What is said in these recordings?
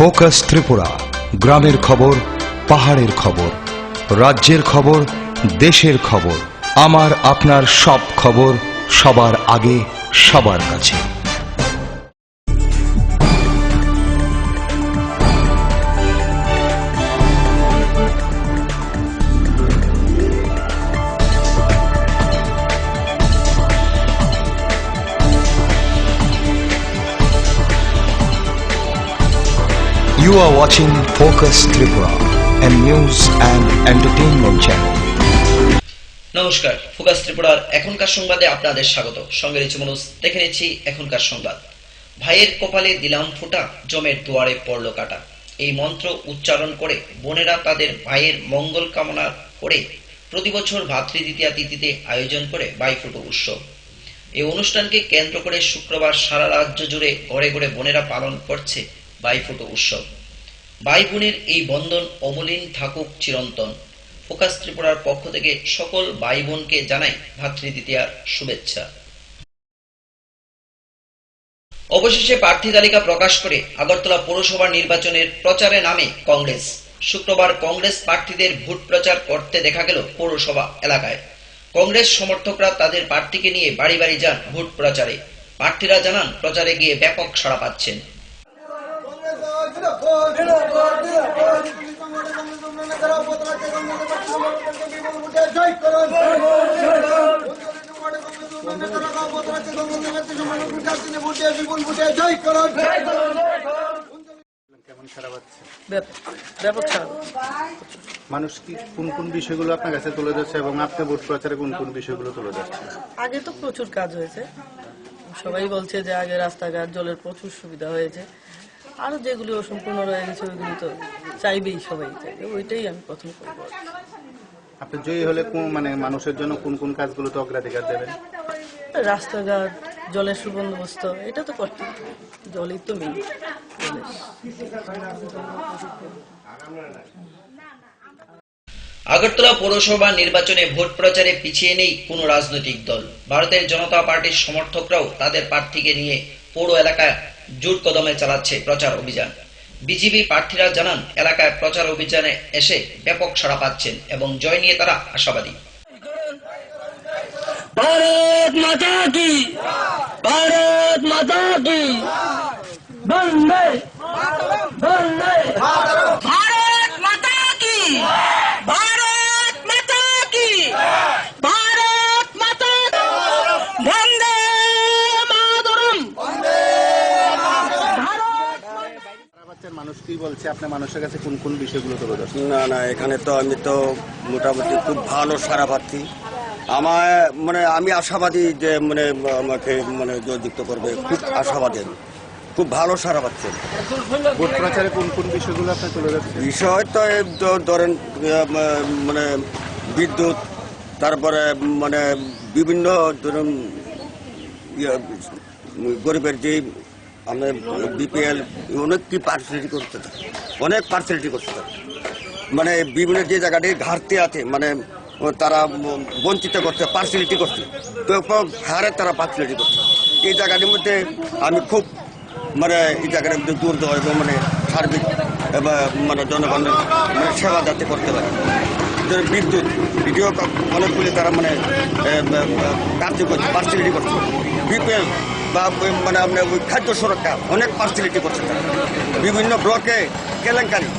Focus Tripura, গ্রামের খবর, পাহাড়ের খবর, রাজ্যের খবর, দেশের খবর, আমার আপনার সব খবর সবার আগে সবার কাছে। You are watching Focus Tripura, a news and entertainment channel. নমস্কার, ফোকাস ত্রিপুরার এখনকার সংবাদে আপনাদের স্বাগত। সঙ্গে রয়েছে মনোজ। দেখে নিচ্ছি এখনকার সংবাদ। ভাইয়ের কপালে দিলাম ফোঁটা, জমের দুয়ারে পড়ল কাটা। এই মন্ত্র উচ্চারণ করে বোনেরা তাদের ভাইয়ের মঙ্গল কামনা করে প্রতি বছর ভাতৃদ্বিতীয়া তিথিতে আয়োজন করে ভাইফোঁটা উৎসব। এই অনুষ্ঠানকে কেন্দ্র করে শুক্রবার সারা রাজ্য জুড়ে ঘরে ঘরে বোনেরা পালন করছে ভাইফোঁটা উৎসব। ভাই বোনের এই বন্ধন অমলিন থাকুক চিরন্তন। ফোকাস ত্রিপুরার পক্ষ থেকে সকল ভাই বোনকে জানাই ভাতৃদ্বিতীয়ার শুভেচ্ছা। অবশেষে প্রার্থী তালিকা প্রকাশ করে আগরতলা পৌরসভা নির্বাচনের প্রচারে নামে কংগ্রেস। শুক্রবার কংগ্রেস প্রার্থীদের ভোট প্রচার করতে দেখা গেল পৌরসভা এলাকায়। কংগ্রেস সমর্থকরা তাদের প্রার্থীকে নিয়ে বাড়ি বাড়ি যান ভোট প্রচারে। প্রার্থীরা জানান প্রচারে গিয়ে ব্যাপক সাড়া পাচ্ছেন। মানুষ কি কোন কোন বিষয়গুলো আপনার কাছে তুলে যাচ্ছে এবং আপনি ভোট প্রচারে কোন কোন বিষয়গুলো তুলে যাচ্ছে? আগে তো প্রচুর কাজ হয়েছে, সবাই বলছে যে আগে রাস্তাঘাট জলের প্রচুর সুবিধা হয়েছে, আরো যেগুলি অসম্পূর্ণ রয়ে গেছে ওইগুলি তো চাইবেই, সবাই চাইবে, ওইটাই আমি প্রথম করব। আপনি জয়ী হলে মানে মানুষের জন্য কোন কোন কাজগুলোতে অগ্রাধিকার দেবেন? রাস্তাঘাট, জলের সুবন্দোবস্ত, এটা তো করতে, জলই তো মেন। আগরতলা পৌরসভা নির্বাচনে ভোট প্রচারে পিছিয়ে নেই কোনো রাজনৈতিক দল। ভারতের জনতা পার্টির সমর্থকরাও তাদের প্রার্থীকে নিয়ে পৌর এলাকায় জোর কদমে চালাচ্ছে প্রচার অভিযান। বিজেপি প্রার্থীরা জানান এলাকায় প্রচার অভিযানে এসে ব্যাপক সাড়া পাচ্ছেন এবং জয় নিয়ে তারা আশাবাদী। भारत माता की, भारत माता की, वंदे वंदे भारत माता की, भारत माता की, भारत माता वंदे मातरम। মানুষ কি বলছে, আপনি মানুষের কাছে কোন কোন বিষয়গুলো তুলে যাচ্ছে? না, এখানে তো আমি তো মোটামুটি খুব ভালো সাড়া পাচ্ছি। আমি আশাবাদী যে আমাকে জয়যুক্ত করবে, খুব আশাবাদী, খুব ভালো সাড়া পাচ্ছে। ভোট প্রচারে কোন কোন বিষয়গুলো আপনি তুলে যাচ্ছে? বিষয় তো ধরেন বিদ্যুৎ, তারপরে বিভিন্ন ধরুন গরিবের যে আমরা বিপিএল অনেক কি পার্সেলিটি করতে থাকে, অনেক পার্সেলিটি করতে থাকে, বিভিন্ন যে জায়গাটি ঘাটতি আছে তারা বঞ্চিত করছে, পার্সিয়ালিটি করছে, তো হারে তারা পার্সিয়ালিটি করছে। এই জায়গাটির মধ্যে আমি খুব এই জায়গাটার মধ্যে দূর দেওয়া এবং সার্বিক জনগণের সেবা যাতে করতে পারে। বিদ্যুৎ ভিডিও অনেকগুলি তারা কার্য করছে, পার্সিয়ালিটি করছে। বিপিএল বা আপনার ওই খাদ্য সুরক্ষা অনেক পার্সিয়ালিটি করছে তারা। বিভিন্ন ব্লকে কেলেঙ্কারি,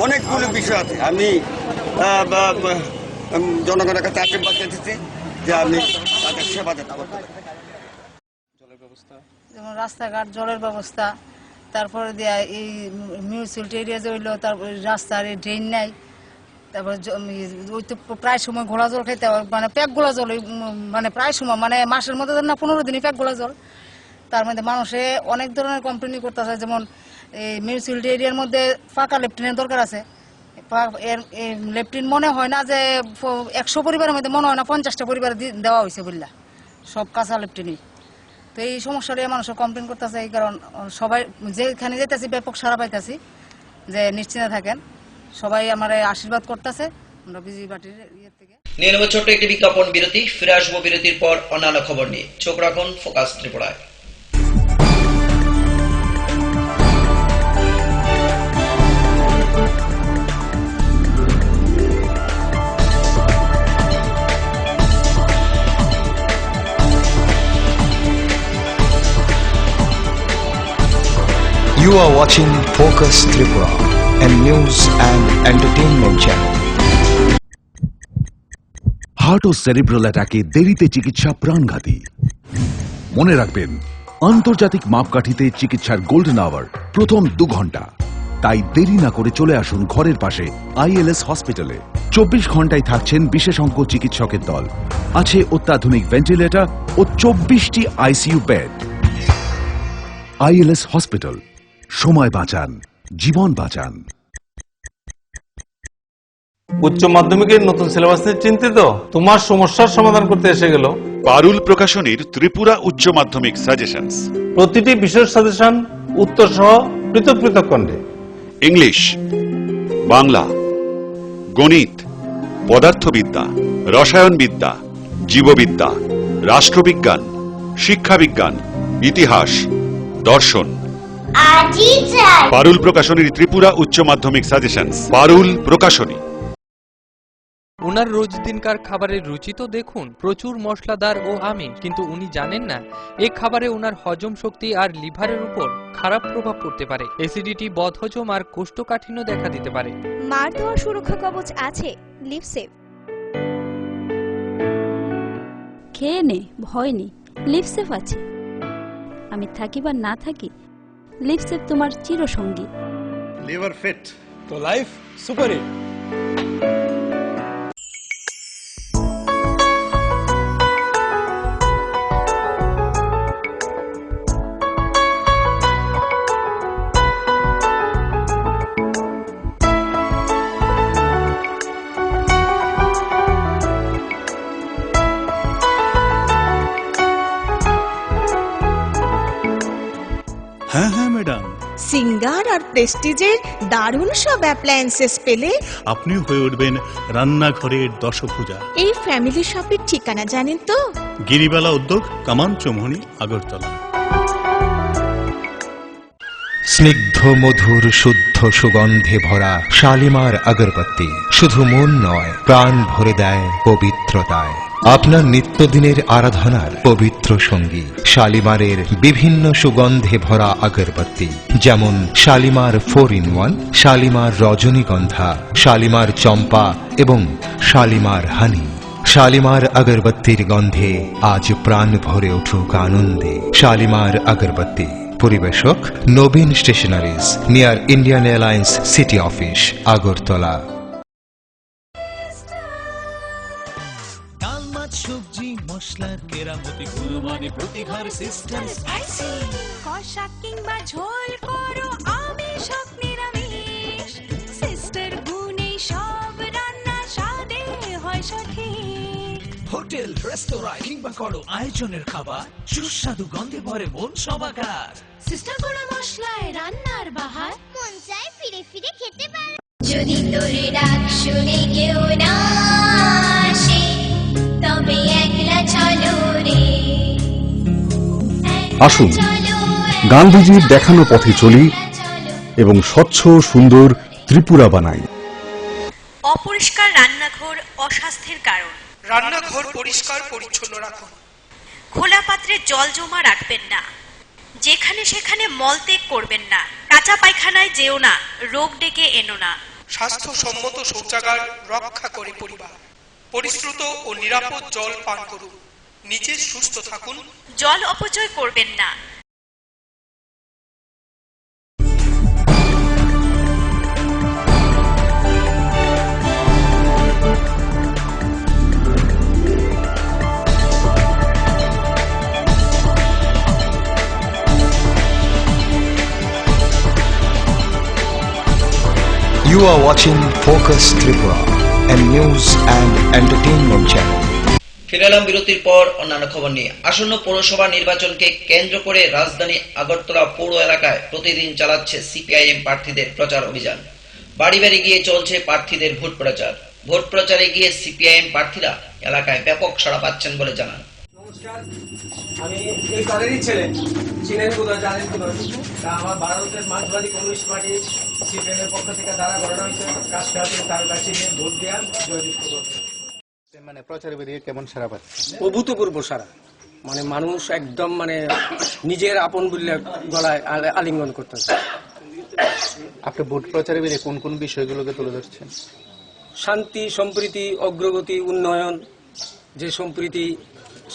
অনেকগুলো বিষয় আছে। আমি জনগণের কাছে আশীর্বাদ দিচ্ছি যে আমি তাদের সেবা দিতে করতে পারি। যেমন রাস্তাঘাট, জলের ব্যবস্থা, তারপরে দেয়া এই মিউনিসিপ্যালিটি এরিয়া যে হইলো, তারপরে রাস্তার ড্রেন নাই, তারপরে ওই তো প্রায় সময় ঘোলা জল খাইতে হয়, প্যাক গোলা জল, প্রায় সময় মাসের মধ্যে না 15 দিনই প্যাক গোলা জল। তার মধ্যে মানুষে অনেক ধরনের কমপ্লেন করতেছে, যেমন এই মিউনিসিপ্যালিটি এরিয়ার মধ্যে ফাঁকা লেফটিনের দরকার আছে। লেফটিন মনে হয় না যে 100 পরিবারের মধ্যে মনে হয় না 50টা পরিবার দেওয়া হয়েছে বললা, সব কাঁচা লেফটিনই। তো এই সমস্যাটা মানুষের কমপ্লেন করতেছে। এই কারণ সবাই যেখানে যেতেছি ব্যাপক সাড়া পাইতেছি, যে নিশ্চিন্তে থাকেন, সবাই আমার আশীর্বাদ করতেছে। আমরা বিজেপি পার্টির থেকে নিয়ে নেব ছোট্ট একটি বিজ্ঞাপন বিরতি। ফিরে আসবো বিরতির পর অন্যান্য খবর নিয়ে। চোখ রাখুন ফোকাস ত্রিপুরায়। You are watching Focus Tripura, a news and entertainment channel. Heart ও সেরিব্রাল অ্যাটাকে দেরিতে চিকিৎসা প্রাণঘাতী। মনে রাখবেন, আন্তর্জাতিক মাপকাঠিতে চিকিৎসার গোল্ডেন আওয়ার প্রথম 2 ঘন্টা। তাই দেরি না করে চলে আসুন ঘরের পাশে ILS হসপিটালে। 24 ঘন্টায় থাকছেন বিশেষজ্ঞ চিকিৎসকের দল। আছে অত্যাধুনিক ভেন্টিলেটর ও 24টি ICU বেড। ILS হসপিটাল, সময় বাঁচান, জীবন বাঁচান। উচ্চ মাধ্যমিকের নতুন সিলেবাস নিয়ে চিন্তিত? তোমার সমস্যার সমাধান করতে এসে গেল পারুল প্রকাশনীর ত্রিপুরা উচ্চ মাধ্যমিক সাজেশনস। প্রতিটি বিষয়ের সাজেশন উত্তর সহ পৃথক পৃথক খণ্ডে। ইংলিশ, বাংলা, গণিত, পদার্থবিদ্যা, রসায়নবিদ্যা, জীববিদ্যা, রাষ্ট্রবিজ্ঞান, শিক্ষাবিজ্ঞান, ইতিহাস, দর্শন। পারুল প্রকাশনীর ত্রিপুরা উচ্চ মাধ্যমিক সাজেশনস। পারুল প্রকাশনী। ওনার রোজ দিনকার খাবারের রুচি তো দেখুন, প্রচুর মশলাদার ও আমিষ, কিন্তু উনি জানেন না এই খাবারে ওনার হজম শক্তি আর লিভারের উপর খারাপ প্রভাব পড়তে পারে। অ্যাসিডিটি, বদহজম আর কোষ্ঠকাঠিন্য দেখা দিতে পারে। মার দেওয়া সুরক্ষা কবচ আছে লিভসেভ। খেয়ে নে, ভয় নেই, লিভসেভ আছে। আমি থাকি বা না থাকি, লিভসেভ তোমার চিরসঙ্গী। লিভার ফিট তো লাইফ সুপার হিট। হ্যাঁ হ্যাঁ ম্যাডাম, সিঙ্গার আর প্রেস্টিজের দারুণ সব অ্যাপ্লায়েন্সেস পেলে আপনি হয়ে উঠবেন রান্নাঘরের দশভুজা। এই ফ্যামিলি শপের ঠিকানা জানেন তো? গিরিবালা উদ্যোগ, কামান চৌমুহনী, আগরতলা। স্নিগ্ধ মধুর শুদ্ধ সুগন্ধে ভরা শালিমার আগরবাতি শুধু মন নয়, প্রাণ ভরে দেয় পবিত্রতায়। আপনার নিত্যদিনের আরাধনার পবিত্র সঙ্গী শালিমারের বিভিন্ন সুগন্ধে ভরা আগরবাতি, যেমন শালিমার 4-in-1, শালিমার রজনীগন্ধা, শালিমার চম্পা এবং শালিমার হানি। শালিমার আগরবাতির গন্ধে আজ প্রাণ ভরে উঠুক আনন্দে। শালিমার আগরবাতি। পরিবেশক Nabin stationeries, near Indian Airlines city office, Agartala. ডাল, মাছ, সবজি, মশলার কেরামতি, কুরবানি, প্রতি ঘর সিস্টেম স্পাইসি। কষা কিংবা ঝোল করো আমিষ হোক নিরামিষ, সিস্টার গুণে সব রান্না স্বাদে হয় সঠিক। হোটেল, রেস্তোরাঁ কিংবা করো আয়োজনের খাবার, সুস্বাদু গন্ধে ভরে মন সবাকার। সিস্টার গুঁড়ো মশলায় রান্নার বাহার, মন চায় ফিরে ফিরে খেতে পারে। যদি তোর ডাক শুনে কেউ না আসে, তবে একলা চলো রে। আসুন গান্ধীজির দেখানো পথে চলি এবং স্বচ্ছ সুন্দর ত্রিপুরা বানাই। অপরিষ্কার রান্নাঘর অস্বাস্থ্যের কারণ। রান্নাঘর পরিষ্কার পরিচ্ছন্ন রাখুন। খোলা পাত্রে জল জমা রাখবেন না। যেখানে সেখানে মলত্যাগ করবেন না। কাঁচা পায়খানায় যেও না, রোগ ডেকে এনো না। স্বাস্থ্যসম্মত শৌচাগার রক্ষা করে পরিবার। পরিশ্রুত ও নিরাপদ জল পান করুন। নিজে সুস্থ থাকুন। জল অপচয় করবেন না। You are watching Focus Tripura, a news and entertainment channel. ফিরে এলাম বিরতির পর অন্যান্য খবর নিয়ে। আসন্ন পৌরসভা নির্বাচনকে কেন্দ্র করে রাজধানী আগরতলা পৌর এলাকায় প্রতিদিন চালাচ্ছে সিপিআইএম প্রার্থীদের প্রচার অভিযান। বাড়ি বাড়ি গিয়ে চলছে প্রার্থীদের ভোট প্রচার। ভোট প্রচারে গিয়ে সিপিআইএম প্রার্থীরা এলাকায় ব্যাপক সাড়া পাচ্ছেন বলে জানান। আমি এই দলেরই ছেলে, চিনেন কোথায়, জানেন কোথায়। আমার ভারতের মার্ক্সবাদী কমিউনিস্ট পার্টি সিপিএমের পক্ষ থেকে দ্বারা গড়ানো হয়েছে। কাজ করতে তার কাছে ভোট দেওয়ার জয়যুক্ত করতে। মানে প্রচারে বেরিয়ে কেমন সারা পাচ্ছে? অভূতপূর্ব সারা। মানে মানুষ একদম মানে নিজের আপন বললে গলায় আলিঙ্গন করতেছে। আপনি ভোট প্রচারে বেরিয়ে কোন কোন বিষয়গুলোকে তুলে ধরছেন? শান্তি, সম্প্রীতি, অগ্রগতি, উন্নয়ন, যে সম্প্রীতি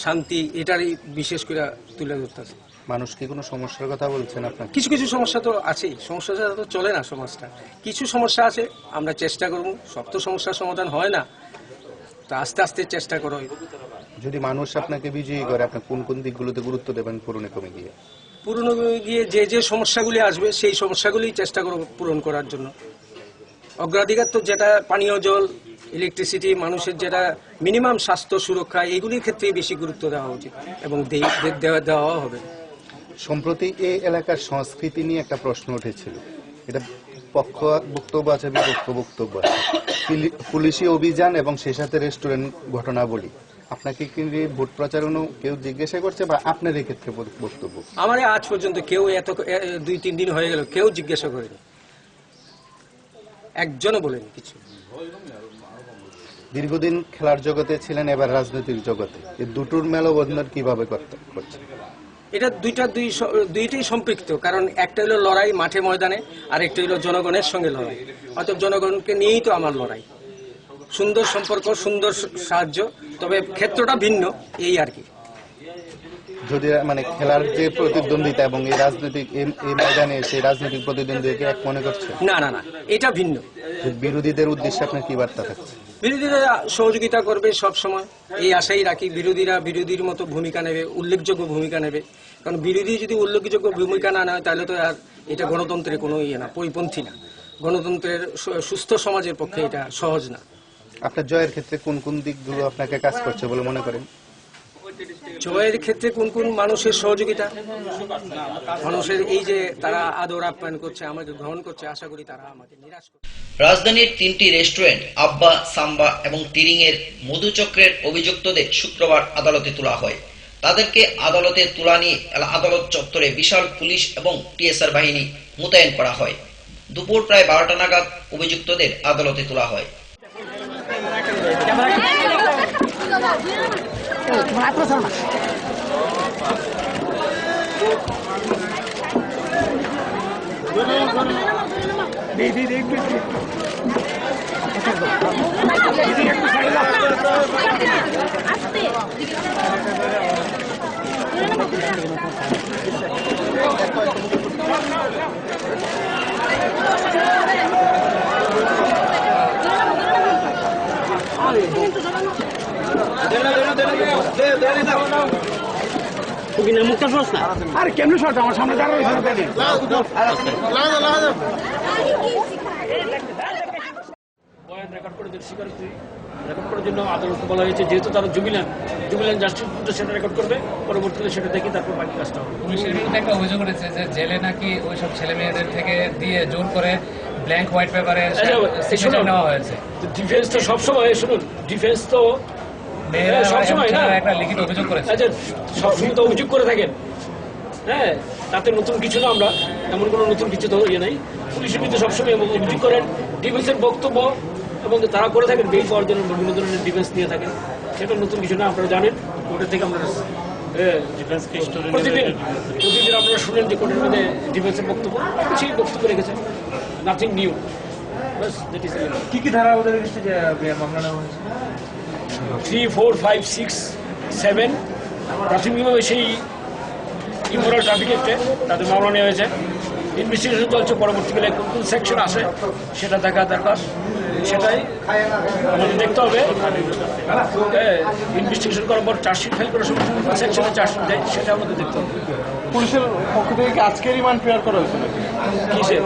শান্তি এটারই বিশেষ করে তুলে ধরতেছে। মানুষ কি কোনো সমস্যার কথা বলছেন আপনাকে? কিছু কিছু সমস্যা তো আছেই, সমস্যা ছাড়া তো চলে না সমাজটা। কিছু সমস্যা আছে, আমরা চেষ্টা করব, সব তো সমস্যার সমাধান হয় না, তো আস্তে আস্তে চেষ্টা করো। যদি মানুষ আপনাকে বিজয়ী করে, আপনি কোন কোন দিকগুলোতে গুরুত্ব দেবেন পুরনো কমে গিয়ে? পুরনো গিয়ে যে যে সমস্যাগুলি আসবে সেই সমস্যাগুলি চেষ্টা করব পূরণ করার জন্য। অগ্রাধিকার তো যেটা পানীয় জল, ইলেকট্রিসিটি, মানুষের যেটা মিনিমাম স্বাস্থ্য সুরক্ষা, এগুলির ক্ষেত্রে বেশি গুরুত্ব দেওয়া উচিত এবং দেওয়া হবে। সম্প্রতি এই এলাকার সংস্কৃতি নিয়ে একটা প্রশ্ন উঠেছিল, এটা পক্ষ বক্তব্য আছে, বিপক্ষ বক্তব্য আছে। পুলিশি অভিযান এবং সেই সাথে রেস্টুরেন্ট ঘটনাবলী, আপনাকে কি ভোট প্রচারণও কেউ জিজ্ঞাসা করছে বা আপনার এই ক্ষেত্রে বক্তব্য? আমার আজ পর্যন্ত কেউ এত 2-3 দিন হয়ে গেল কেউ জিজ্ঞাসা করেনি, একজনও বলেনি কিছু। দীর্ঘদিন খেলার জগতে ছিলেন, এবার রাজনৈতিক জগতে, এই দুটোর মেলবন্ধন কিভাবে করছে? এটা দুইটাই সম্পৃক্ত, কারণ একটা হলো লড়াই মাঠে ময়দানে, আর একটা হলো জনগণের সঙ্গে লড়াই। অর্থাৎ জনগণকে নিয়েই তো আমার লড়াই। সুন্দর সম্পর্ক, সুন্দর সাহায্য, তবে ক্ষেত্রটা ভিন্ন, এই আর কি। যদি মানে খেলার যে প্রতিদ্বন্দ্বিতা এবং এই রাজনৈতিক এই ময়দানে সেই রাজনৈতিক প্রতিদ্বন্দ্বীকে এক মনে করছে? না না না, এটা ভিন্ন। বিরোধীদের উদ্দেশ্যে আপনার কি বার্তা থাকছে? বিরোধীরা সহযোগিতা করবে সব সময়, এই আশাই রাখি। বিরোধীরা বিরোধীর মতো ভূমিকা নেবে, উল্লেখযোগ্য ভূমিকা নেবে। কারণ বিরোধী যদি উল্লেখযোগ্য ভূমিকা না নেয় তাহলে তো আর এটা গণতন্ত্রের কোনো না, পরিপন্থী না। গণতন্ত্রের সুস্থ সমাজের পক্ষে এটা সহজ না। আপনার জয়ের ক্ষেত্রে কোন কোন দিকগুলো আপনাকে কাজ করছে বলে মনে করেন? জয়ের ক্ষেত্রে কোন কোন মানুষের সহযোগিতা, মানুষের এই যে তারা আদর আপ্যায়ন করছে, আমাকে গ্রহণ করছে, আশা করি তারা আমাকে নিরাশ করবে। রাজধানীর 3টি রেস্টুরেন্ট আব্বা, সাম্বা এবং তিরিং এর মধুচক্রের অভিযুক্তদের শুক্রবার আদালতে তোলা হয়। তাদেরকে আদালতে তোলা নিয়ে আদালত চত্বরে বিশাল পুলিশ এবং টিএসআর বাহিনী মোতায়েন করা হয়। দুপুর প্রায় 12টা নাগাদ অভিযুক্তদের আদালতে তোলা হয়। আরে কেমন শট আমার সামনে দাঁড়ানো রেকর্ড করে স্বীকারোক্তি রেকর্ড করার জন্য আদালতকে বলা হয়েছে, যেহেতু তারা জুবিলেন জাস্টিস সেটা রেকর্ড করবে, পরবর্তীতে সেটা দেখি তারপর বাকি কাজটা হবে। পুলিশের বিরুদ্ধে একটা অভিযোগ উঠেছে যে জেলে নাকি ওইসব ছেলে মেয়েদের থেকে দিয়ে জোর করে ব্ল্যাঙ্ক হোয়াইট পেপারে সিগনেচার নেওয়া হয়েছে। ডিফেন্স তো সবসময়, শুনুন, ডিফেন্স তো সবসময় না একটা লিখিত অভিযোগ করেছে। আচ্ছা, সবসময় তো অভিযোগ করে থাকেন, হ্যাঁ, তাতে নতুন কিছু না, আমরা এমন কোনো নতুন কিছু তো ইয়ে নাই। পুলিশের বিরুদ্ধে সবসময় অভিযোগ করেন, ডিফেন্সের বক্তব্য এবং তারা করে থাকেন বেল পাওয়ার জন্য বিভিন্ন ধরনের ডিফেন্স নিয়ে থাকেন, সেটা নতুন কিছু না, আপনারা জানেন। কোর্টের থেকে আমরা প্রতিদিন আপনারা শুনেন যে কোর্টের মধ্যে ডিফেন্সের বক্তব্য, সেই বক্তব্য রেখেছেন, নাথিং নিউ। কি কি ধারা ওদের মামলা নেওয়া হয়েছে? 3, 4, 5, 6, 7 প্রাথমিকভাবে সেই ইমোরাল ট্রাফিক অ্যাক্টে তাদের মামলা নেওয়া হয়েছে। ইনভেস্টিগেশন চলছে, পরবর্তীকালে কোন কোন সেকশন আসে সেটা দেখা দরকার, সেটাই আমাদের দেখতে হবে। ইনভেস্টিগেশন করার পর চার্জশিট ফাইল করার সময় কোন সেকশনে চার্জশিট দেয় সেটা আমাদের দেখতে হবে। পুলিশের পক্ষ থেকে আজকে রিমান্ড প্রেয়ার করা হয়েছে নাকি? কিসের?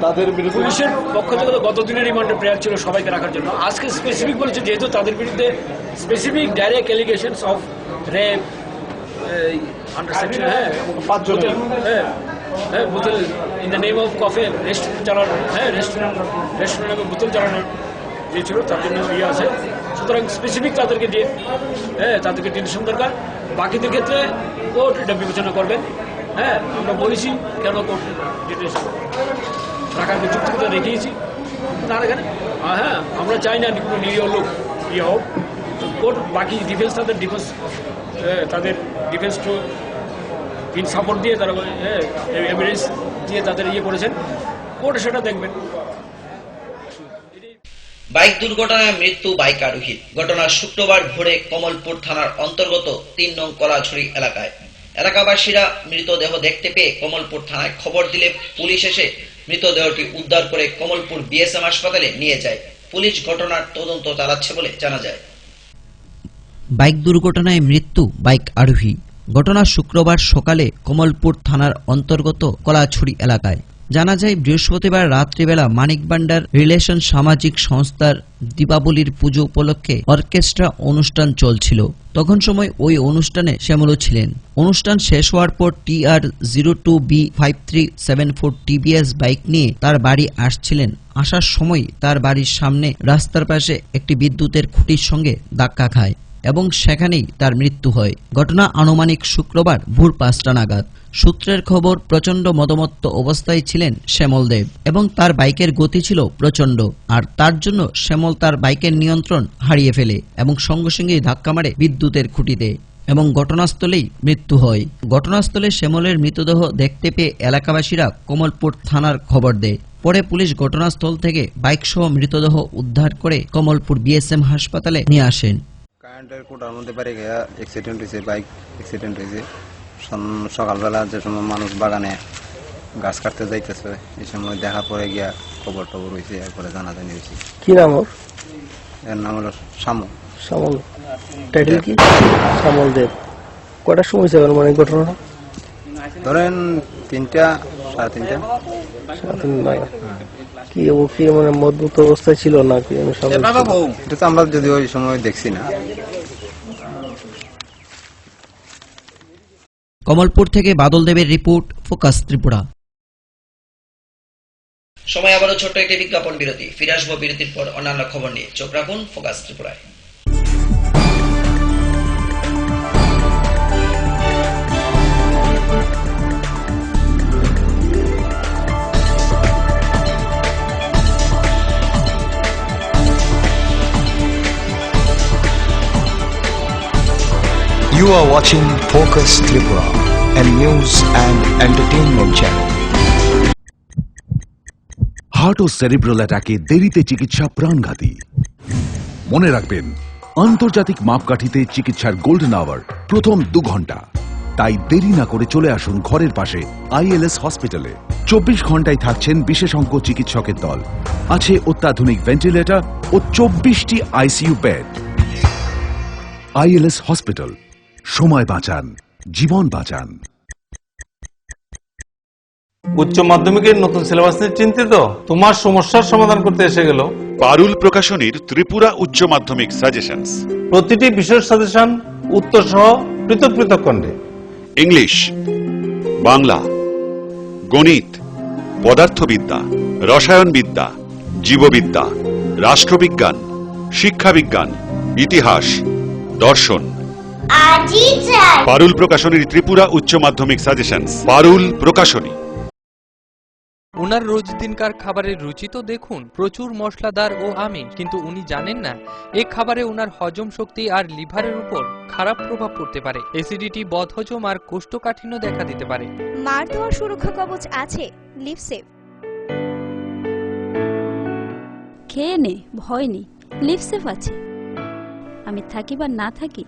তাদের বিরুদ্ধে পুলিশের পক্ষ থেকে তো গত দিনের রিমান্ডে প্রেয়ার ছিল সবাইকে রাখার জন্য। আজকে স্পেসিফিক বলেছে, যেহেতু তাদের বিরুদ্ধে specific direct allegations of rape, under section, বোতল in the name of cafe restaurant চালানো, রেস্টুরেন্টে বোতল চালানোর যে ছিল তার জন্য ইয়ে আছে। সুতরাং স্পেসিফিক তাদেরকে দিয়ে তাদেরকে ডিটেনশন দরকার। বাকিদের ক্ষেত্রে কোর্ট এটা বিবেচনা করবেন। হ্যাঁ, আমরা বলেছি কেন কোর্ট ডিটেনশন রাখার যুক্তিটা রেখেছি তার এখানে। হ্যাঁ, আমরা চাই না কোনো নিরীহ লোক ইয়ে হোক। কোর্ট বাকি ডিফেন্স, তাদের ডিফেন্স তাদের ডিফেন্স টু ইন সাপোর্ট দিয়ে তারা এভিডেন্স দিয়ে তাদের করেছেন, কোর্ট সেটা দেখবেন। বাইক দুর্ঘটনায় মৃত্যু বাইক আরোহীর। ঘটনা শুক্রবার ভোরে কমলপুর থানার অন্তর্গত ৩ নং কলাছড়ি এলাকায়। এলাকাবাসীরা মৃতদেহ দেখতে পেয়ে কমলপুর থানায় খবর দিলে পুলিশ এসে মৃতদেহটি উদ্ধার করে কমলপুর বিএসএম হাসপাতালে নিয়ে যায়। পুলিশ ঘটনার তদন্ত চালাচ্ছে বলে জানা যায়। বাইক দুর্ঘটনায় মৃত্যু বাইক আরোহী। ঘটনা শুক্রবার সকালে কমলপুর থানার অন্তর্গত কলাছড়ি এলাকায়। জানা যায় বৃহস্পতিবার রাত্রিবেলা মানিকবান্ডার রিলেশন সামাজিক সংস্থার দীপাবলির পুজো উপলক্ষে অর্কেস্ট্রা অনুষ্ঠান চলছিল। তখন সময় ওই অনুষ্ঠানে শ্যামলও ছিলেন। অনুষ্ঠান শেষ হওয়ার পর TR02B5374 TBS বাইক নিয়ে তার বাড়ি আসছিলেন। আসার সময় তার বাড়ির সামনে রাস্তার পাশে একটি বিদ্যুতের খুঁটির সঙ্গে ধাক্কা খায় এবং সেখানেই তার মৃত্যু হয়। ঘটনা আনুমানিক শুক্রবার ভোর 5টা নাগাদ। সূত্রের খবর, প্রচন্ড মদমত্ত অবস্থায় ছিলেন শ্যামল দেব এবং তার বাইকের গতি ছিল প্রচন্ড, আর তার জন্য শ্যামল তার বাইকের নিয়ন্ত্রণ হারিয়ে ফেলে এবং সঙ্গে সঙ্গেই ধাক্কা মারে বিদ্যুতের খুঁটিতে এবং ঘটনাস্থলেই মৃত্যু হয়। ঘটনাস্থলে শ্যামলের মৃতদেহ দেখতে পেয়ে এলাকাবাসীরা কমলপুর থানার খবর দেয়। পরে পুলিশ ঘটনাস্থল থেকে বাইকসহ মৃতদেহ উদ্ধার করে কমলপুর বিএসএম হাসপাতালে নিয়ে আসেন। কারেন্টের কোটার মধ্যে বাড়ি গিয়ে অ্যাক্সিডেন্ট হয়েছে, বাইক অ্যাক্সিডেন্ট হয়েছে। সকালবেলা যে সময় মানুষ বাগানে গাছ কাটতে যাইতেছে, এই সময় দেখা পরে গিয়া খবর টবর হয়েছে, এরপরে জানাজানি হয়েছে। কি নাম ওর? এর নাম হলো শ্যামল। শ্যামল, টাইটেল কি? শ্যামল দেব। কটার সময় হয়েছে মানে ঘটনাটা? ধরেন 3টা, সাড়ে 3টা। কি ও কি মানে মদ্যপ অবস্থায় ছিল নাকি? এটা তো আমরা যদি ওই সময় দেখছি না। কমলপুর থেকে বাদল দেবের রিপোর্ট, ফোকাস ত্রিপুরা। সময় আবারও ছোট্ট একটি বিজ্ঞাপন বিরতি। ফিরে আসবো বিরতির পর অন্যান্য খবর নিয়ে। চোখ রাখুন ফোকাস ত্রিপুরায়। You are watching Focus Tripura, a news and entertainment channel. Heart ও সেরিব্রাল অ্যাটাকে দেরিতে চিকিৎসা প্রাণঘাতী। মনে রাখবেন, আন্তর্জাতিক মাপকাঠিতে চিকিৎসার গোল্ডেন আওয়ার প্রথম 2 ঘন্টা। তাই দেরি না করে চলে আসুন ঘরের পাশে ILS হসপিটালে। 24 ঘন্টায় থাকছেন বিশেষজ্ঞ চিকিৎসকের দল। আছে অত্যাধুনিক ভেন্টিলেটর ও 24টি ICU বেড। ILS হসপিটাল, সময় বাঁচান, জীবন বাঁচান। উচ্চ মাধ্যমিকের নতুন সিলেবাস নিয়ে চিন্তিত? তোমার সমস্যার সমাধান করতে এসে গেল পারুল প্রকাশনীর ত্রিপুরা উচ্চ মাধ্যমিক সাজেশনস। প্রতিটি বিষয়ের সাজেশন উত্তর সহ পৃথক পৃথক খণ্ডে। ইংলিশ, বাংলা, গণিত, পদার্থবিদ্যা, রসায়নবিদ্যা, জীববিদ্যা, রাষ্ট্রবিজ্ঞান, শিক্ষাবিজ্ঞান, ইতিহাস, দর্শন। পারুল প্রকাশনীর ত্রিপুরা উচ্চ মাধ্যমিক সাজেশনস। পারুল প্রকাশনী। ওনার রোজ দিনকার খাবারের রুচি তো দেখুন, প্রচুর মশলাদার ও আমিষ, কিন্তু উনি জানেন না এই খাবারে ওনার হজম শক্তি আর লিভারের উপর খারাপ প্রভাব পড়তে পারে। অ্যাসিডিটি, বদহজম আর কোষ্ঠকাঠিন্য দেখা দিতে পারে। মার দেওয়া সুরক্ষা কবচ আছে লিভসেভ। খেয়ে নে, ভয় নেই, লিভসেভ আছে। আমি থাকি বা না থাকি,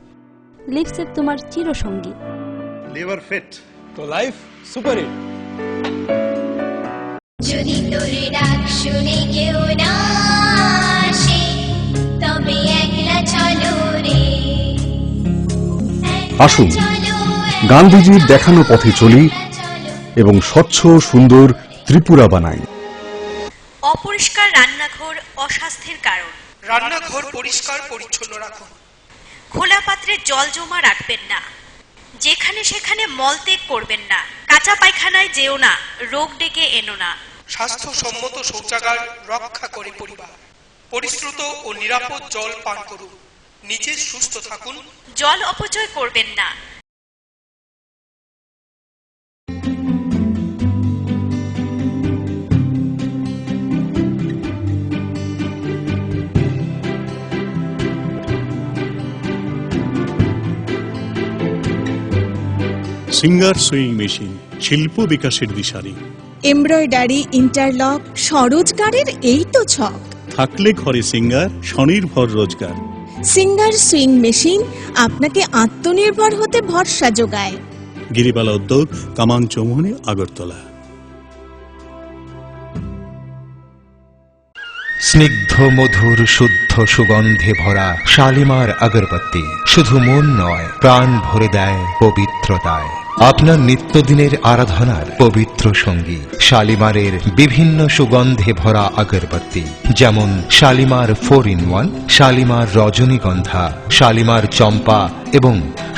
লিভসেভ তোমার চিরসঙ্গী। লিভার ফিট তো লাইফ সুপার হিট। যদি তোর ডাক শুনে কেউ না আসে, তবে একলা চলো রে। আসুন গান্ধীজির দেখানো পথে চলি এবং স্বচ্ছ সুন্দর ত্রিপুরা বানাই। অপরিষ্কার রান্নাঘর অস্বাস্থ্যের কারণ। রান্নাঘর পরিষ্কার পরিচ্ছন্ন রাখুন। খোলা পাত্রে জল জমা রাখবেন না। যেখানে সেখানে মলত্যাগ করবেন না। কাঁচা পায়খানায় যেও না, রোগ ডেকে এনো না। স্বাস্থ্যসম্মত শৌচাগার রক্ষা করে পরিবার। পরিশ্রুত ও নিরাপদ জল পান করুন। নিজে সুস্থ থাকুন। জল অপচয় করবেন না। সিঙ্গার সুইং মেশিন, শিল্প বিকাশের দিশারি। এমব্রয়ডারি, ইন্টারলক, স্বরোজগারের এই তো ছক। থাকলে ঘরে সিঙ্গার, স্বনির্ভর রোজগার। সিঙ্গার সুইং মেশিন আপনাকে আত্মনির্ভর হতে ভরসা যোগায়। গিরিবালা উদ্যোগ, কামান চৌমুহনী, আগরতলা। স্নিগ্ধ মধুর শুদ্ধ সুগন্ধে ভরা শালিমার আগরবাতি শুধু মন নয়, প্রাণ ভরে দেয় পবিত্রতায়। আপনার নিত্যদিনের আরাধনার পবিত্র সঙ্গী শালিমারের বিভিন্ন সুগন্ধে ভরা আগরবাতি, যেমন শালিমার 4-in-1, শালিমার রজনীগন্ধা, শালিমার চম্পা এবং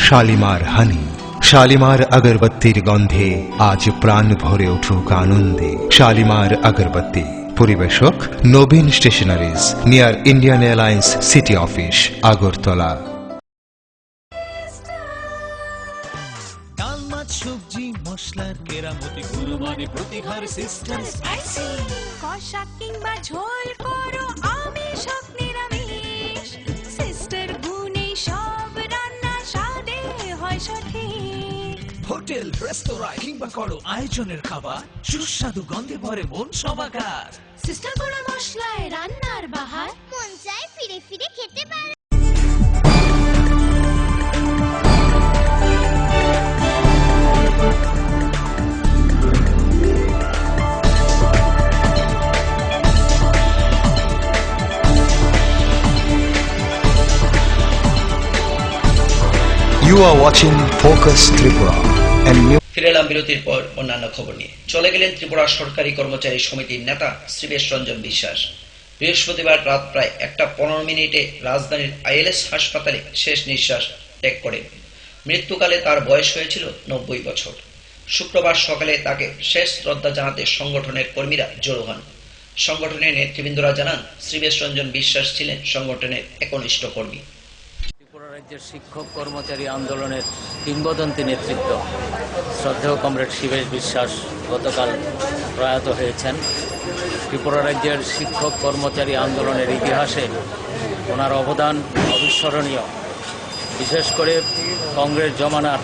শালিমার হানি। শালিমার আগরবাতির গন্ধে আজ প্রাণ ভরে উঠুক আনন্দে। শালিমার আগরবাতি। পরিবেশক Nabin stationeries, near Indian Airlines city office, Agartala. ডাল, মাছ, সবজি, মশলার কেরামতি, কুরবানি, প্রতিঘর সিস্টেম স্পাইসি। কষা কিংবা ঝোল করো আমিষ হোক নিরামিষ, সিস্টার গুণে সব রান্না স্বাদে হয় সঠিক। হোটেল, রেস্তোরাঁ কিংবা করো আয়োজনের খাবার, সুস্বাদু গন্ধে ভরে মন সবাকার। সিস্টার গুঁড়ো মশলায় রান্নার বাহার, মন চায় ফিরে ফিরে খেতে পারে। You are watching Focus Tripura and new. ফিরে এলাম বিরতির পর অন্যান্য খবর নিয়ে। চলে গেলেন ত্রিপুরা সরকারি কর্মচারী সমিতির নেতা শ্রীবেশ রঞ্জন বিশ্বাস। বৃহস্পতিবার রাত প্রায় 1:15 রাজধানীর আইএলএস হাসপাতালে শেষ নিঃশ্বাস ত্যাগ করেন। মৃত্যুকালে তার বয়স হয়েছিল 90 বছর। শুক্রবার সকালে তাকে শেষ শ্রদ্ধা জানাতে সংগঠনের কর্মীরা জড়ো হন। সংগঠনের নেতৃবৃন্দরা জানান, শ্রীবেশ রঞ্জন বিশ্বাস ছিলেন সংগঠনের একনিষ্ঠ কর্মী। ত্রিপুরা রাজ্যের শিক্ষক কর্মচারী আন্দোলনের কিংবদন্তি নেতৃত্ব শ্রদ্ধেয় কমরেড শিবেশ বিশ্বাস গতকাল প্রয়াত হয়েছেন। ত্রিপুরা রাজ্যের শিক্ষক কর্মচারী আন্দোলনের ইতিহাসে ওনার অবদান অবিস্মরণীয়। বিশেষ করে কংগ্রেস জমানার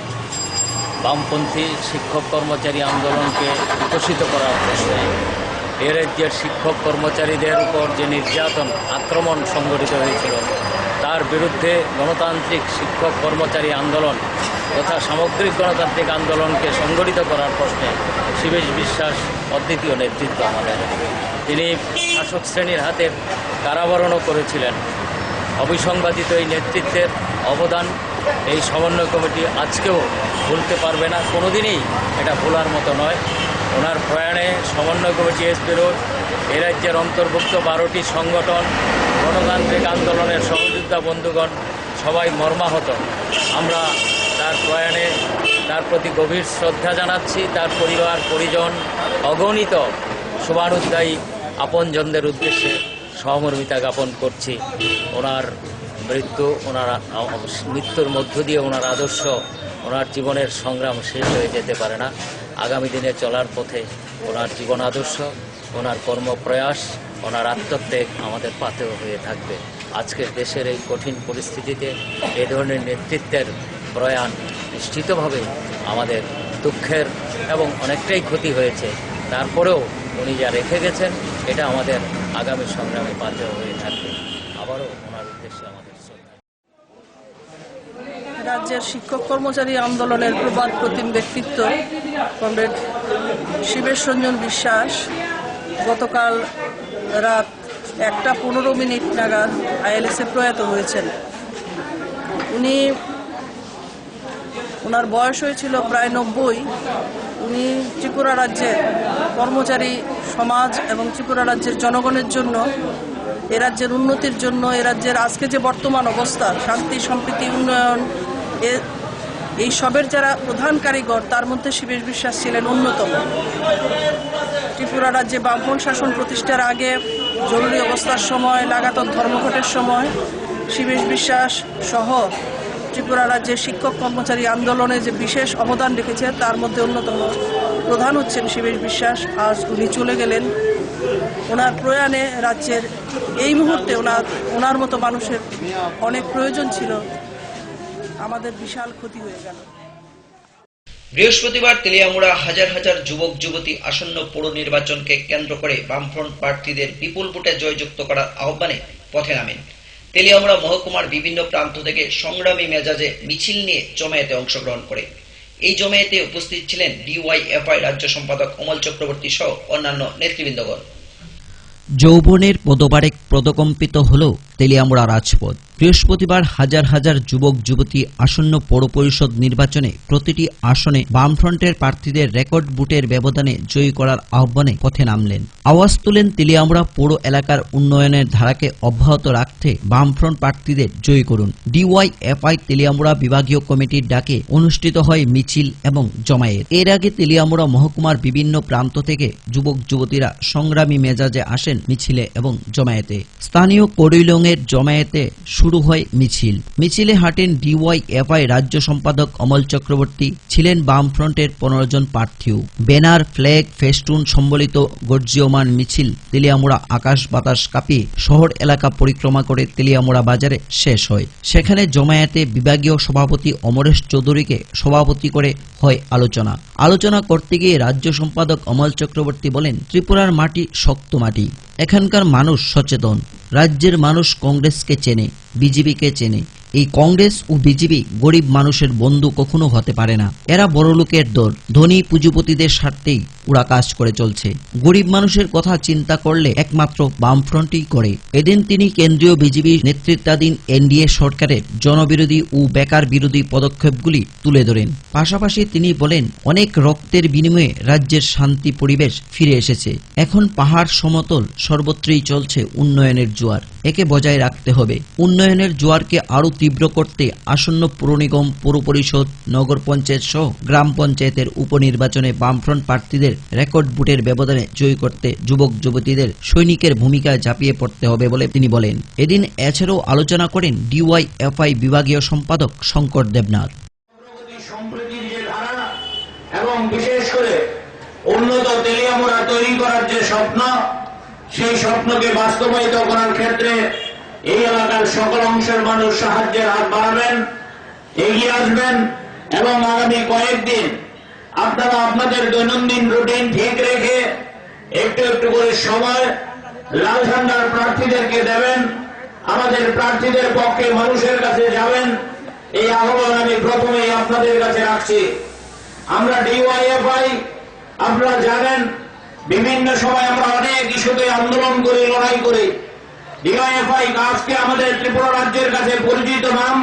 বামপন্থী শিক্ষক কর্মচারী আন্দোলনকে বিকশিত করার প্রশ্নে এ রাজ্যের শিক্ষক কর্মচারীদের উপর যে নির্যাতন, আক্রমণ সংঘটিত হয়েছিল, তার বিরুদ্ধে গণতান্ত্রিক শিক্ষক কর্মচারী আন্দোলন তথা সামগ্রিক গণতান্ত্রিক আন্দোলনকে সংগঠিত করার প্রশ্নে শিবেশ বিশ্বাস অদ্বিতীয় নেতৃত্ব আমাদের। তিনি শাসক শ্রেণীর হাতে কারাবরণও করেছিলেন। অবিসংবাদিত এই নেতৃত্বের অবদান এই সমন্বয় কমিটি আজকেও ভুলতে পারবে না, কোনোদিনই এটা ভোলার মতো নয়। ওনার প্রয়াণে সমন্বয় কমিটি এসপি রোড, এ রাজ্যের অন্তর্ভুক্ত 12টি সংগঠন, গণতান্ত্রিক আন্দোলনের সহযোদ্ধা বন্ধুগণ সবাই মর্মাহত। আমরা তার প্রয়াণে তার প্রতি গভীর শ্রদ্ধা জানাচ্ছি। তার পরিবার পরিজন, অগণিত শুভানুধ্যায়ী আপনজনদের উদ্দেশ্যে সহমর্মিতা জ্ঞাপন করছি। ওনার মৃত্যুর মধ্য দিয়ে ওনার আদর্শ, ওনার জীবনের সংগ্রাম শেষ হয়ে যেতে পারে না। আগামী দিনে চলার পথে ওনার জীবন আদর্শ, ওনার কর্মপ্রয়াস, ওনার আত্মত্যাগ আমাদের পাথেয় হয়ে থাকবে। আজকের দেশের এই কঠিন পরিস্থিতিতে এ ধরনের নেতৃত্বের প্রয়াণ নিশ্চিতভাবে আমাদের দুঃখের এবং অনেকটাই ক্ষতি হয়েছে। তারপরেও উনি যা রেখে গেছেন এটা আমাদের আগামী সংগ্রামে পাথেয় হয়ে থাকবে। আবারও ওনার উদ্দেশ্যে আমাদের শ্রদ্ধা। রাজ্যের শিক্ষক কর্মচারী আন্দোলনের প্রবাদ প্রতিম ব্যক্তিত্ব কমরেড শিবেশ রঞ্জন বিশ্বাস গতকাল রাত 1:15 নাগাদ আইএলএসে প্রয়াত হয়েছেন। ওনার বয়স হয়েছিল প্রায় 90। উনি ত্রিপুরা রাজ্যের কর্মচারী সমাজ এবং ত্রিপুরা রাজ্যের জনগণের জন্য, এ রাজ্যের উন্নতির জন্য, এ রাজ্যের আজকে যে বর্তমান অবস্থা, শান্তি সম্প্রীতি উন্নয়ন, এই সবের যারা প্রধান কারিগর তার মধ্যে শিবেশ বিশ্বাস ছিলেন অন্যতম। ত্রিপুরা রাজ্যে বামপন্থী শাসন প্রতিষ্ঠার আগে, জরুরি অবস্থার সময়, লাগাতার ধর্মঘটের সময় শিবেশ বিশ্বাস সহ ত্রিপুরা রাজ্যের শিক্ষক কর্মচারী আন্দোলনে যে বিশেষ অবদান রেখেছে তার মধ্যে অন্যতম প্রধান হচ্ছেন শিবেশ বিশ্বাস। আজ উনি চলে গেলেন। ওনার প্রয়াণে রাজ্যের এই মুহূর্তে ওনার মতো মানুষের অনেক প্রয়োজন ছিল। আমাদের বিশাল ক্ষতি হয়ে গেল। বৃহস্পতিবার তেলিয়ামুড়া হাজার হাজার যুবক যুবতী আসন্ন পৌর নির্বাচনকে কেন্দ্র করে বামফ্রন্ট প্রার্থীদের বিপুল ভোটে জয়যুক্ত করার আহ্বানে পথে নামেন। তেলিয়ামুড়া মহকুমার বিভিন্ন প্রান্ত থেকে সংগ্রামী মেজাজে মিছিল নিয়ে জমায়েতে অংশগ্রহণ করে। এই জমায়েতে উপস্থিত ছিলেন ডিওয়াইএফআই রাজ্য সম্পাদক অমল চক্রবর্তী সহ অন্যান্য নেতৃবৃন্দগণ। যৌবনের পদবারে পদকম্পিত হল তেলিয়ামুড়া রাজপথ। বৃহস্পতিবার হাজার হাজার যুবক যুবতী আসন্ন পৌর পরিষদ নির্বাচনে প্রতিটি আসনে বামফ্রন্টের প্রার্থীদের রেকর্ড ভোটের ব্যবধানে জয়ী করার আহ্বানে পথে নামলেন। আওয়াজ তুলেন তেলিয়ামুড়া পৌর এলাকার উন্নয়নের ধারাকে অব্যাহত রাখতে বামফ্রন্ট প্রার্থীদের জয়ী করুন। ডিওয়াইএফআই তেলিয়ামুড়া বিভাগীয় কমিটির ডাকে অনুষ্ঠিত হয় মিছিল এবং জমায়েত। এর আগে তেলিয়ামুড়া মহকুমার বিভিন্ন প্রান্ত থেকে যুবক যুবতীরা সংগ্রামী মেজাজে আসেন মিছিলে এবং জমায়েতে। স্থানীয় করিলংয়ের জমায়েতে শুরু হয় মিছিল। মিছিলে হাঁটেন ডিওয়াইএফআই রাজ্য সম্পাদক অমল চক্রবর্তী, ছিলেন বামফ্রন্টের 15 জন প্রার্থীও। ব্যানার, ফ্ল্যাগ, ফেস্টুন সম্বলিত গর্জীয়মান মিছিল তেলিয়ামুড়া আকাশ বাতাস কাঁপিয়ে শহর এলাকা পরিক্রমা করে তেলিয়ামুড়া বাজারে শেষ হয়। সেখানে জমায়েতে বিভাগীয় সভাপতি অমরেশ চৌধুরীকে সভাপতি করে হয় আলোচনা করতে গিয়ে রাজ্য সম্পাদক অমল চক্রবর্তী বলেন, ত্রিপুরার মাটি শক্ত মাটি, এখানকার মানুষ সচেতন। রাজ্যের মানুষ কংগ্রেসকে চেনে, বিজেপিকে চেনে। এই কংগ্রেস ও বিজেপি গরিব মানুষের বন্ধু কখনো হতে পারে না। এরা বড়লোকের দল, ধনী পুঁজিপতিদের স্বার্থেই ওরা কাজ করে চলছে। গরিব মানুষের কথা চিন্তা করলে একমাত্র বামফ্রন্টই করে। এদিন তিনি কেন্দ্রীয় বিজেপি নেতৃত্বাধীন এনডিএ সরকারের জনবিরোধী ও বেকার বিরোধী পদক্ষেপগুলি তুলে ধরেন। পাশাপাশি তিনি বলেন, অনেক রক্তের বিনিময়ে রাজ্যের শান্তি পরিবেশ ফিরে এসেছে। এখন পাহাড় সমতল সর্বত্রই চলছে উন্নয়নের জোয়ার। একে বজায় রাখতে হবে। উন্নয়নের জোয়ারকে আরো তীব্র করতে আসন্ন পৌর নিগম, পৌর পরিষদ, নগর পঞ্চায়েত সহ গ্রাম পঞ্চায়েতের উপনির্বাচনে বামফ্রন্ট প্রার্থীদের রেকর্ড ভোটের ব্যবধানে জয়ী করতে যুবক যুবতীদের সৈনিকের ভূমিকায় ঝাঁপিয়ে পড়তে হবে বলে তিনি বলেন। এদিন এছাড়াও আলোচনা করেন ডিওয়াইএফআই বিভাগীয় সম্পাদক শঙ্কর দেবনাথ। এবং বিশেষ করে উন্নত তেলিয়ামুড়া তৈরি করার যে স্বপ্ন, সেই স্বপ্নকে বাস্তবায়িত করার ক্ষেত্রে এই এলাকার সকল অংশের মানুষ সাহায্যের হাত বাড়াবেন, এগিয়ে আসবেন এবং আগামী কয়েকদিন আপনারা আপনাদের দৈনন্দিন রুটিন ঠিক রেখে একটু একটু করে সময় লাল ঝান্ডার প্রার্থীদেরকে দেবেন, আমাদের প্রার্থীদের পক্ষে মানুষের কাছে যাবেন। এই আহ্বান আমি প্রথমেই আপনাদের কাছে রাখছি। আমরা ডিওয়াইএফআই, আপনারা জানেন বিভিন্ন সময় আমরা অনেক ইস্যুতে আন্দোলন করি, লড়াই করি। ডিওয়াইএফআই আজকে আমাদের ত্রিপুরা রাজ্যের কাছে পরিচিত নাম।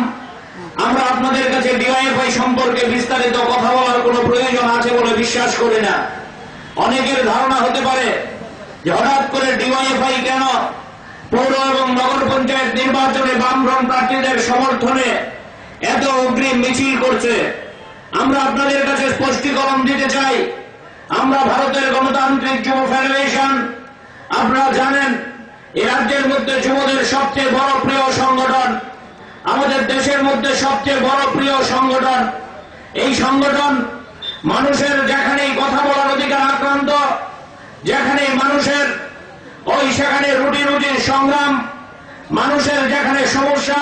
আমরা আপনাদের কাছে ডিওয়াইএফআই সম্পর্কে বিস্তারিত কথা বলার কোনো প্রয়োজন আছে বলে বিশ্বাস করি না। অনেকের ধারণা হতে পারে যে হঠাৎ করে ডিওয়াইএফআই কেন পৌর এবং নগর পঞ্চায়েত নির্বাচনে বামফ্রন্ট প্রার্থীদের সমর্থনে এত অগ্রিম মিছিল করছে। আমরা আপনাদের কাছে স্পষ্টীকরণ দিতে চাই, আমরা ভারতের গণতান্ত্রিক যুব ফেডারেশন, আপনারা জানেন এই রাজ্যের মধ্যে যুবদের সবচেয়ে বড় প্রিয় সংগঠন, আমাদের দেশের মধ্যে সবচেয়ে বড় প্রিয় সংগঠন। এই সংগঠন মানুষের যেখানেই কথা বলার অধিকার আক্রান্ত, যেখানে মানুষের সেখানে রুটি রুটির সংগ্রাম, মানুষের যেখানে সমস্যা,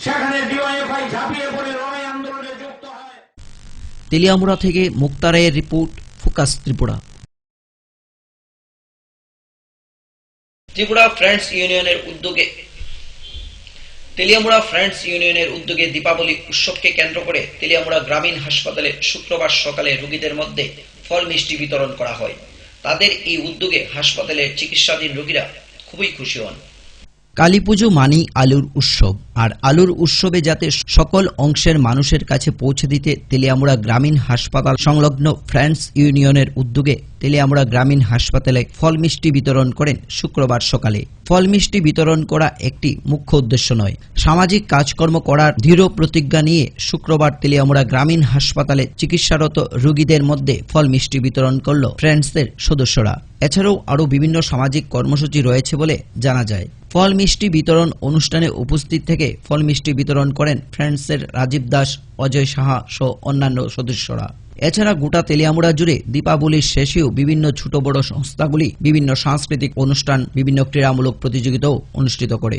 সেখানে ডিওয়াইএফআই ঝাঁপিয়ে পড়ে লড়াই আন্দোলনে যুক্ত হয়। তেলিয়ামুড়া থেকে মুক্তা রায়ের report, focus Tripura. Tripura friends ইউনিয়নের উদ্যোগে তেলিয়ামুড়া ফ্রেন্ডস ইউনিয়নের উদ্যোগে দীপাবলি উৎসবকে কেন্দ্র করে তেলিয়ামুড়া গ্রামীণ হাসপাতালে শুক্রবার সকালে রোগীদের মধ্যে ফল মিষ্টি বিতরণ করা হয়। তাদের এই উদ্যোগে হাসপাতালের চিকিৎসাধীন রোগীরা খুবই খুশি হন। কালীপুজো মানেই আলুর উৎসব, আর আলুর উৎসবে যাতে সকল অংশের মানুষের কাছে পৌঁছে দিতে তেলিয়ামুড়া গ্রামীণ হাসপাতাল সংলগ্ন ফ্রেন্ডস ইউনিয়নের উদ্যোগে তেলিয়ামুড়া গ্রামীণ হাসপাতালে ফল মিষ্টি বিতরণ করেন শুক্রবার সকালে। ফল মিষ্টি বিতরণ করা একটি মুখ্য উদ্দেশ্য নয়, সামাজিক কাজকর্ম করার দৃঢ় প্রতিজ্ঞা নিয়ে শুক্রবার তেলিয়ামুড়া গ্রামীণ হাসপাতালে চিকিৎসারত রোগীদের মধ্যে ফল মিষ্টি বিতরণ করল ফ্রেন্ডসদের সদস্যরা। এছাড়াও আরও বিভিন্ন সামাজিক কর্মসূচি রয়েছে বলে জানা যায়। ফল মিষ্টি বিতরণ অনুষ্ঠানে উপস্থিত থেকে ফল মিষ্টি বিতরণ করেন ফ্রেন্ডসের রাজীব দাস, অজয় সাহা সহ অন্যান্য সদস্যরা। এছাড়া গোটা তেলিয়ামুড়া জুড়ে দীপাবলির শেষেও বিভিন্ন ছোট বড় সংস্থাগুলি বিভিন্ন সাংস্কৃতিক অনুষ্ঠান, বিভিন্ন ক্রীড়ামূলক প্রতিযোগিতাও অনুষ্ঠিত করে।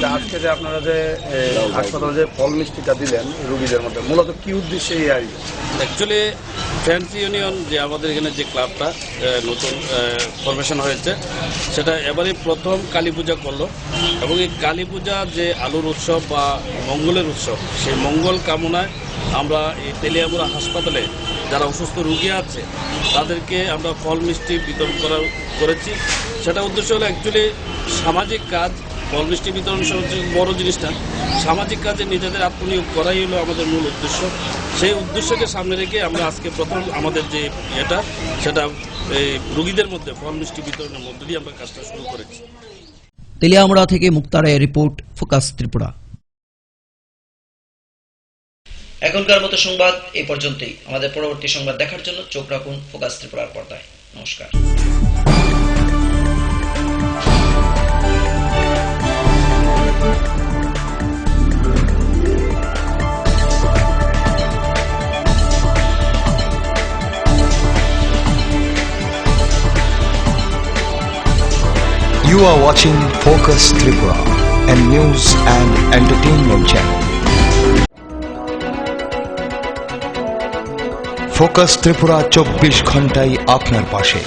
আজকে যে আপনারা যে হাসপাতালে যে ফল মিষ্টিটা দিলেন রোগীদের মধ্যে মূলত কি উদ্দেশ্যে এই আয়োজন? অ্যাকচুয়ালি ফ্রেন্ডস ইউনিয়ন যে আমাদের এখানে যে ক্লাবটা নতুন ফরমেশন হয়েছে সেটা এবারে প্রথম কালী পূজা করলো এবং এই কালী পূজা যে আলোর উৎসব বা মঙ্গলের উৎসব সেই মঙ্গল কামনায় আমরা এই তেলিয়ামুড়া হাসপাতালে যারা অসুস্থ রোগী আছে তাদেরকে আমরা ফল মিষ্টি বিতরণ করেছি। সেটা উদ্দেশ্য হলো অ্যাকচুয়ালি সামাজিক কাজ। ফল মিষ্টি বিতরণ বড় জিনিসটা সামাজিক কাজে নিজেদের আত্মনিয়োগ করাই হলো আমাদের মূল উদ্দেশ্য। সেই উদ্দেশ্যকে সামনে রেখে আমরা আজকে প্রথম আমাদের যে সেটা রোগীদের মধ্যে ফল মিষ্টি বিতরণের মধ্যে দিয়ে আমরা কাজটা শুরু করেছি। তেলিয়ামুড়া থেকে মুক্তারের রিপোর্ট, ফোকাস ত্রিপুরা। এখনকার মতো সংবাদ এই পর্যন্তই। আমাদের পরবর্তী সংবাদ দেখার জন্য চোখ রাখুন ফোকাস ত্রিপুরার পর্দায়। নমস্কার। You are watching Focus Tripura, a news and entertainment channel. Focus Tripura 24 ঘন্টাই আপনার পাশে।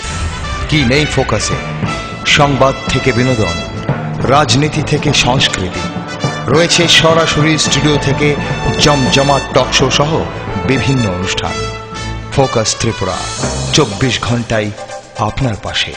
কি নেই ফোকাসে? সংবাদ থেকে বিনোদন, রাজনীতি থেকে সংস্কৃতি, রয়েছে সরাসরি স্টুডিও থেকে জমজমাট টক শো সহ বিভিন্ন অনুষ্ঠান। ফোকাস ত্রিপুরা 24 ঘন্টাই আপনার পাশে।